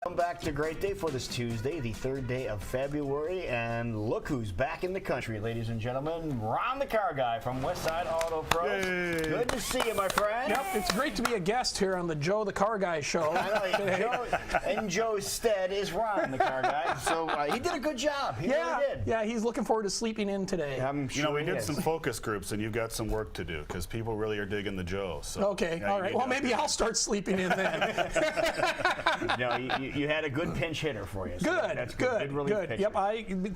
Welcome back to a great day for this Tuesday, the 3rd day of February, and look who's back in the country, ladies and gentlemen. Ron the Car Guy from Westside Auto Pros. Yay. Good to see you, my friend. Yep, it's great to be a guest here on the Joe the Car Guy show. I know, in Joe's stead is Ron the Car Guy, so he did a good job. He really did. Yeah, he's looking forward to sleeping in today. I'm sure we did some focus groups, and you've got some work to do because people really are digging the Joe. So, okay, all right. Well, maybe I'll start sleeping in then. No, you had a good pinch hitter for you. So good, that's good, good. Yep,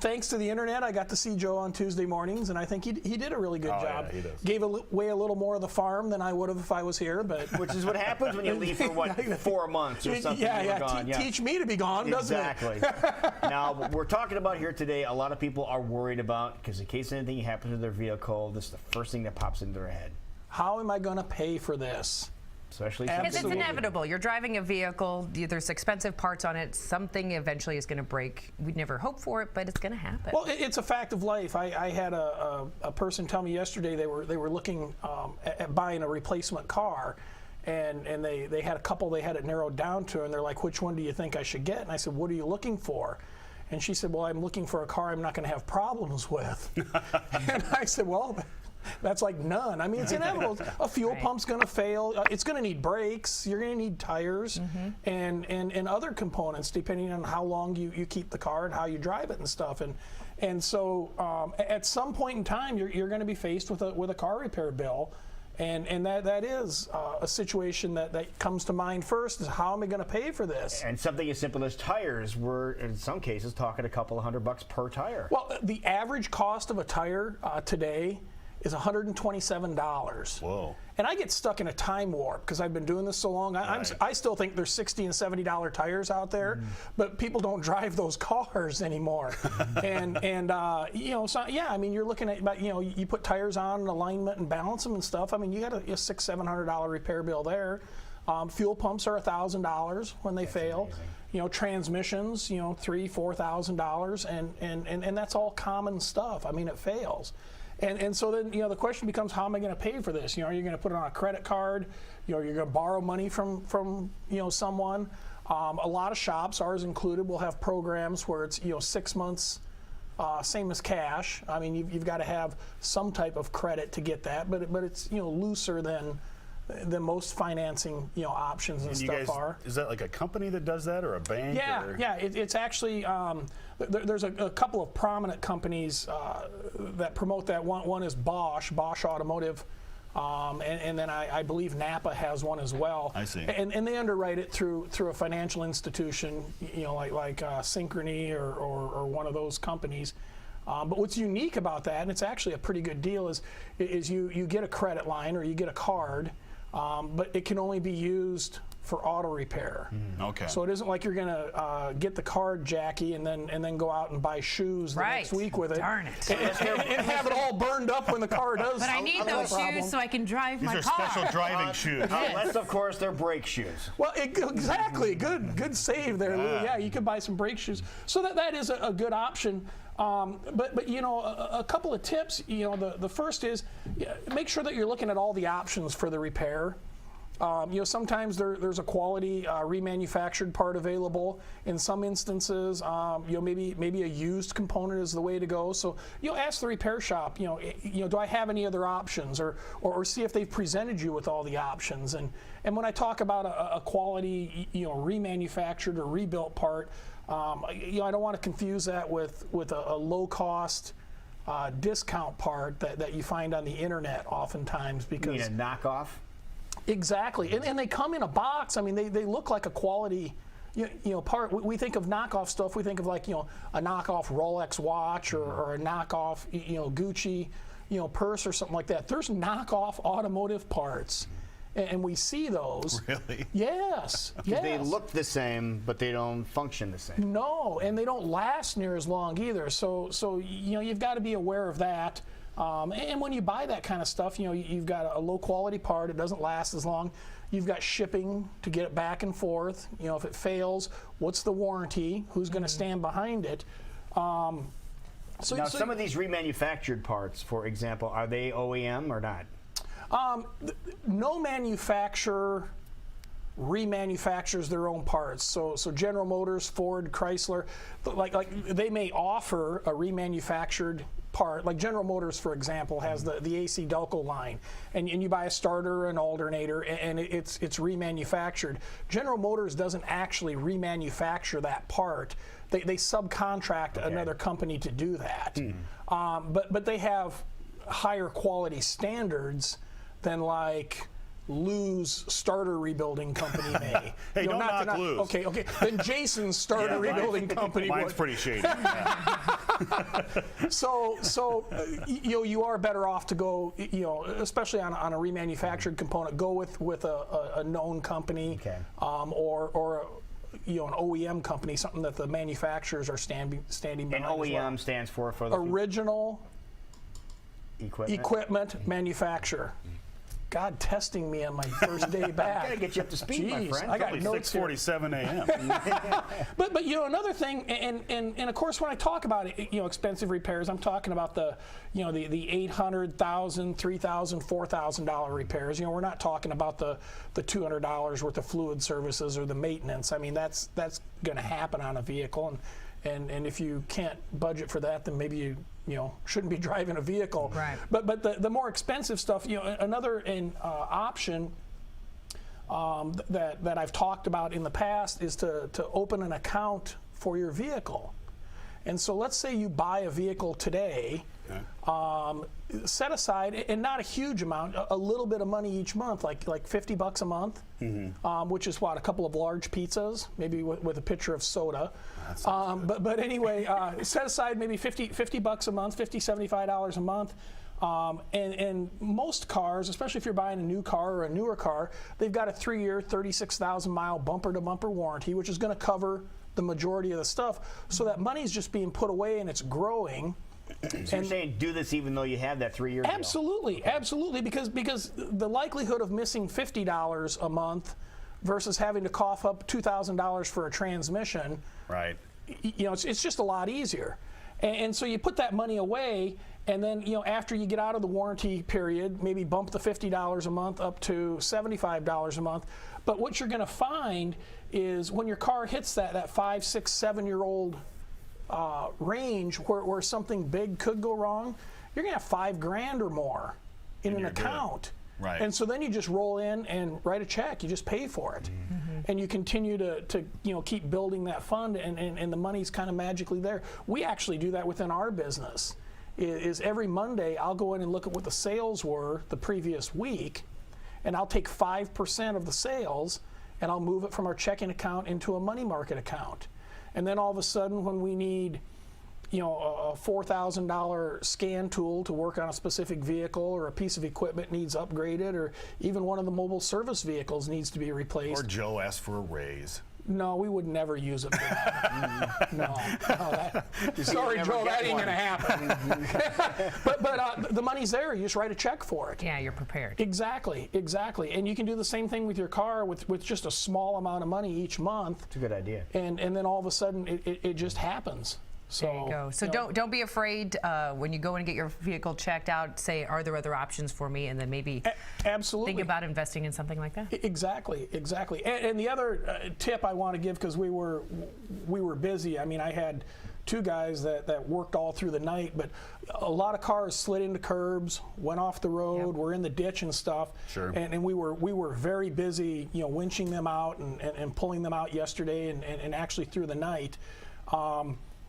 thanks to the internet, I got to see Joe on Tuesday mornings, and I think he did a really good job. Yeah, he does. Gave away a little more of the farm than I would have if I was here, but which is what happens when you leave for 4 months or something. Teach me to be gone, doesn't it? Exactly. Now we're talking about here today. A lot of people are worried about because in case anything happens to their vehicle, this is the first thing that pops into their head. How am I going to pay for this? Especially because it's inevitable. You're driving a vehicle. There's expensive parts on it. Something eventually is going to break. We'd never hope for it, but it's going to happen. Well, it's a fact of life. I had a person tell me yesterday they were looking at buying a replacement car, and they had a couple they had it narrowed down to, and they're like, which one do you think I should get? And I said, what are you looking for? And she said, well, I'm looking for a car I'm not going to have problems with. And I said, well, that's like none. I mean, it's inevitable. A fuel pump's going to fail. It's going to need brakes. You're going to need tires and other components depending on how long you keep the car and how you drive it and stuff. And so at some point in time, you're going to be faced with a car repair bill. And that is a situation that comes to mind first is how am I going to pay for this? And something as simple as tires, we're in some cases talking a couple of $100 per tire. Well, the average cost of a tire today is $127. Whoa. And I get stuck in a time warp because I've been doing this so long. I still think there's $60 and $70 tires out there, but people don't drive those cars anymore. and so yeah, I mean, you're looking at, you put tires on and alignment and balance them and stuff. I mean, you got a $600-700 repair bill there. Fuel pumps are $1,000 when they fail. Amazing. Transmissions, $3,000-4,000, and that's all common stuff. I mean, it fails. And so then, the question becomes, how am I going to pay for this? Are you going to put it on a credit card? You're going to borrow money from someone. A lot of shops, ours included, will have programs where it's 6 months, same as cash. I mean, you've got to have some type of credit to get that, but it's looser than most financing options and stuff guys, are. Is that like a company that does that or a bank? Yeah, it's actually there's a couple of prominent companies that promote that. One is Bosch Automotive, and then I believe Napa has one as well. I see. And they underwrite it through a financial institution, like Synchrony or one of those companies. But what's unique about that, and it's actually a pretty good deal, is you get a credit line or you get a card. But it can only be used for auto repair. Okay. So it isn't like you're going to get the card, Jackie, and then go out and buy shoes the next week with it. Darn it. And have it all burned up when the car does. But I need those shoes so I can drive my car. These are special driving shoes. Unless, of course, they're brake shoes. Well, exactly. Good save there, Lou. Yeah, you could buy some brake shoes. So that is a good option. But a couple of tips. The first is make sure that you're looking at all the options for the repair. Sometimes there's a quality remanufactured part available. In some instances, maybe a used component is the way to go. So ask the repair shop. Do I have any other options, or see if they've presented you with all the options. And when I talk about a quality remanufactured or rebuilt part, I don't want to confuse that with a low cost discount part that you find on the internet oftentimes because you mean a knockoff. Exactly, and they come in a box. I mean, they look like a quality, part. We think of knockoff stuff. We think of like a knockoff Rolex watch or a knockoff Gucci purse or something like that. There's knockoff automotive parts, and we see those. Really? Yes. Yes. They look the same, but they don't function the same. No, and they don't last near as long either. So you've got to be aware of that. And when you buy that kind of stuff, you've got a low quality part. It doesn't last as long. You've got shipping to get it back and forth. If it fails, what's the warranty? Who's going to stand behind it? Now, some of these remanufactured parts, for example, are they OEM or not? No manufacturer. remanufactures their own parts. So General Motors, Ford, Chrysler, like they may offer a remanufactured part. Like General Motors, for example, has the AC Delco line, and you buy a starter, an alternator, and it's remanufactured. General Motors doesn't actually remanufacture that part. They subcontract another company to do that. But they have higher quality standards than like Lou's starter rebuilding company may. Hey, don't knock Lou's. Okay. Then Jason's starter rebuilding company Mine's would. pretty shady. So you are better off to go, especially on a remanufactured component, go with a known company, or an OEM company, something that the manufacturers are standing behind. And OEM stands for the original equipment manufacturer. God, testing me on my first day back. Gotta get you up to speed, my friend. I got Only notes here. 6:47 a.m. But another thing, and of course when I talk about expensive repairs, I'm talking about the $800,000, $3,000, $4,000 repairs. We're not talking about the $200 worth of fluid services or the maintenance. I mean that's going to happen on a vehicle, and if you can't budget for that, then maybe you shouldn't be driving a vehicle. Right. But the more expensive stuff, another option that I've talked about in the past is to open an account for your vehicle. And so let's say you buy a vehicle today, set aside, and not a huge amount, a little bit of money each month, like $50 a month, which is what, a couple of large pizzas, maybe with a pitcher of soda. But anyway, set aside maybe $50 a month, $75 a month. And most cars, especially if you're buying a new car or a newer car, they've got a 3-year, 36,000-mile bumper-to-bumper warranty, which is going to cover the majority of the stuff. So that money's just being put away and it's growing. So you're saying do this even though you have that 3 years ago? Absolutely, absolutely, because the likelihood of missing $50 a month versus having to cough up $2,000 for a transmission, Right. It's just a lot easier. And so you put that money away, and then after you get out of the warranty period, maybe bump the $50 a month up to $75 a month. But what you're going to find is when your car hits that 5, 6, 7-year-old range where something big could go wrong, you're going to have $5,000 or more in an account. Good. Right. And so then you just roll in and write a check. You just pay for it. And you continue to keep building that fund, and the money's kind of magically there. We actually do that within our business. Is every Monday I'll go in and look at what the sales were the previous week, and I'll take 5% of the sales and I'll move it from our checking account into a money market account. And then all of a sudden when we need a $4,000 scan tool to work on a specific vehicle, or a piece of equipment needs upgraded, or even one of the mobile service vehicles needs to be replaced. Or Joe asked for a raise. No, we would never use it for that. No. Sorry, Joe, that ain't going to happen. but the money's there. You just write a check for it. Yeah, you're prepared. Exactly. And you can do the same thing with your car with just a small amount of money each month. It's a good idea. And then all of a sudden it just happens. So, there you go. So don't be afraid when you go and get your vehicle checked out. Say, are there other options for me? And then maybe absolutely think about investing in something like that. Exactly. And the other tip I want to give, because we were busy. I mean, I had 2 guys that worked all through the night, but a lot of cars slid into curbs, went off the road, were in the ditch and stuff. Sure. And we were very busy, winching them out and pulling them out yesterday and actually through the night.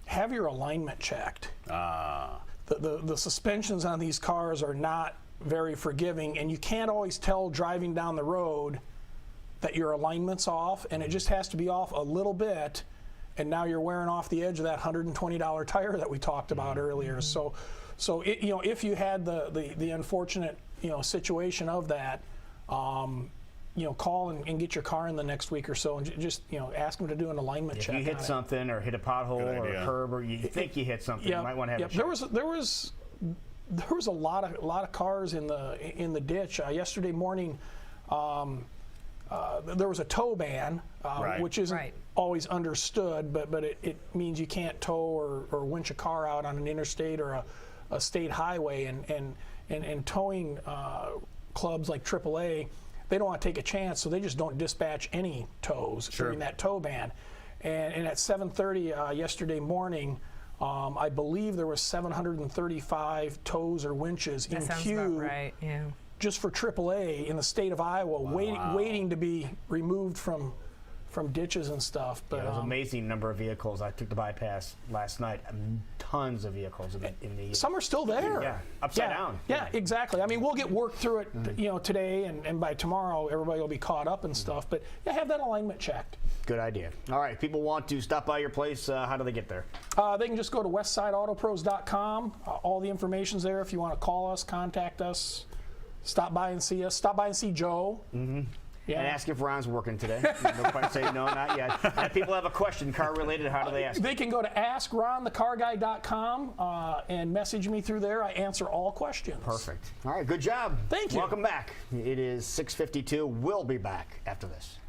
Have your alignment checked. The suspensions on these cars are not very forgiving, and you can't always tell driving down the road that your alignment's off, and it just has to be off a little bit, and now you're wearing off the edge of that $120 tire that we talked about earlier. So if you had the unfortunate situation of that, call and get your car in the next week or so, and just ask them to do an alignment check. If you hit something or hit a pothole or a curb, or you think you hit something, you might want to have a check. There was a lot of cars in the ditch yesterday morning. There was a tow ban, which isn't always understood, but it means you can't tow or winch a car out on an interstate or a state highway, and towing clubs like AAA they don't want to take a chance, so they just don't dispatch any tows during that tow ban. And at 7:30 yesterday morning, I believe there was 735 tows or winches in queue. About right. Yeah. Just for AAA in the state of Iowa, waiting to be removed from ditches and stuff. But it was an amazing number of vehicles. I took the bypass last night. Tons of vehicles in the some are still there. Yeah, upside down. Yeah, exactly. I mean, we'll get worked through it, today, and by tomorrow, everybody will be caught up and stuff. But yeah, have that alignment checked. Good idea. All right, people want to stop by your place. How do they get there? They can just go to westsideautopros.com. All the information's there. If you want to call us, contact us, stop by and see us. Stop by and see Joe. Yeah. And ask if Ron's working today. No point saying no, not yet. And if people have a question, car related, how do they ask? They can go to askronthecarguy.com and message me through there. I answer all questions. Perfect. All right, good job. Thank you. Welcome back. It is 6:52. We'll be back after this.